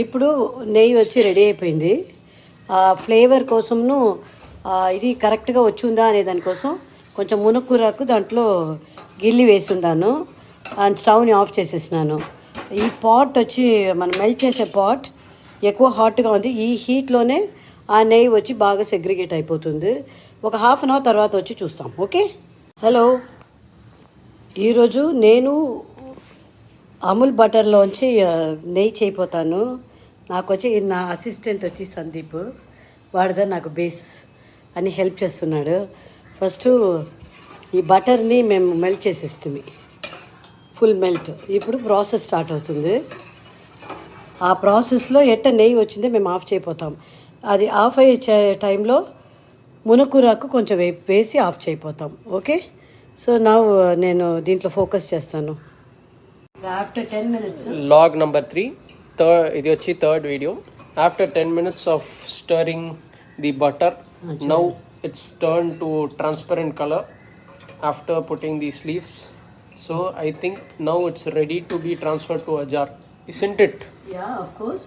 ఇప్పుడు నెయ్యి వచ్చి రెడీ అయిపోయింది. ఆ ఫ్లేవర్ కోసంను ఇది కరెక్ట్గా వచ్చిందా అనే దానికోసం కొంచెం మునక్కూరకు దాంట్లో గిల్లి వేసి ఉన్నాను అండ్ స్టవ్ని ఆఫ్ చేసేసినాను. ఈ పాట్ వచ్చి మనం మెల్ట్ చేసే పాట్ ఎక్కువ హాట్గా ఉంది. ఈ హీట్లోనే ఆ నెయ్యి వచ్చి బాగా సెగ్రిగేట్ అయిపోతుంది. ఒక హాఫ్ అన్ అవర్ తర్వాత వచ్చి చూస్తాం. ఓకే. హలో, ఈరోజు నేను అమూల్ బటర్లోంచి నెయ్యి చేయిపోతాను. నాకు వచ్చి నా అసిస్టెంట్ వచ్చి సందీప్, వాడిదా నాకు బేస్ అని హెల్ప్ చేస్తున్నాడు. ఫస్ట్ ఈ బటర్ని మేము మెల్ట్ చేసేస్తుంది, ఫుల్ మెల్ట్. ఇప్పుడు ప్రాసెస్ స్టార్ట్ అవుతుంది. ఆ ప్రాసెస్లో ఎట్ట నెయ్యి వచ్చిందో మేము ఆఫ్ చేయపోతాం. అది ఆఫ్ అయ్యే టైంలో మునకూరకు కొంచెం వేసి ఆఫ్ చేయపోతాం. ఓకే. సో నా నేను దీంట్లో ఫోకస్ చేస్తాను. ఆఫ్టర్ 10 minutes లాగ్ నెంబర్ 3 ఇది వచ్చి third video. After 10 minutes of stirring the butter, now it's turn to transparent colour after putting the sleeves. So I think now it's ready to be transfer to a jar, isn't it? Yeah, of course.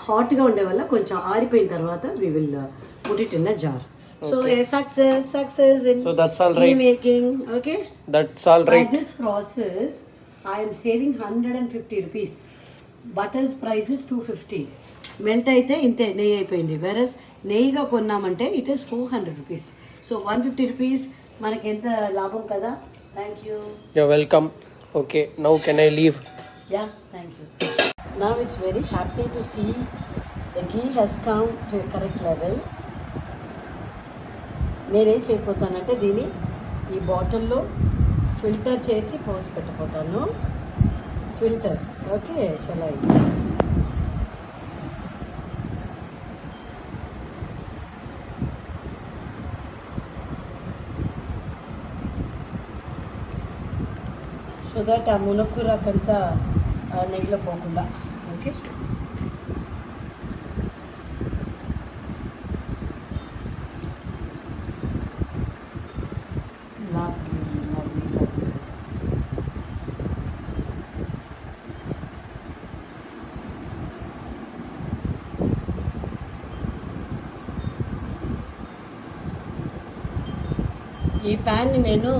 హాట్గా ఉండే వల్ల కొంచెం ఆరిపోయిన తర్వాత we will put it in a jar. So a success in so that's all right making. Okay, that's all right. By this process I am saving 150 rupees. Butter's price is 250. Melt అయితే ఇంతే నెయ్యి అయిపోయింది. వెరస్ నెయ్యిగా కొన్నామంటే it is 400 rupees. So 150 rupees మనకి ఎంత లాభం కదా. Thank you. You're welcome. Okay, now can I leave? Yeah, thank you. Now it's very happy to see the ghee has come to a correct level. నేనేం చేయబోతానంటే దీన్ని ఈ బాటిల్లో filter చేసి పోసి పెట్టిపోతాను. ఫిల్టర్. ఓకే, చలో. సో దట్ ఆ మునక్కూరకంతా నెయ్యిలో పోకుండా. ఓకే. ఈ ప్యాన్ని నేను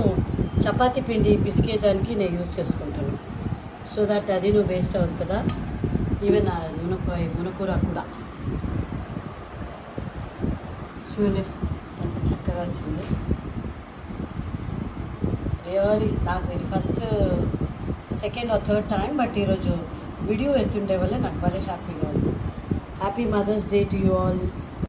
చపాతీ పిండి పిసికేదానికి నేను యూజ్ చేసుకుంటాను. సో దట్ అది నువ్వు వేస్ట్ అవ్వదు కదా. ఈవెన్ మునకూర కూడా చూడండి ఎంత చక్కగా వచ్చింది. రియల్లీ నాకు ఇది first second or third time, but ఈరోజు వీడియో ఎత్తుండే వల్ల నాకు భలే హ్యాపీగా ఉంది. Happy mother's day to you all.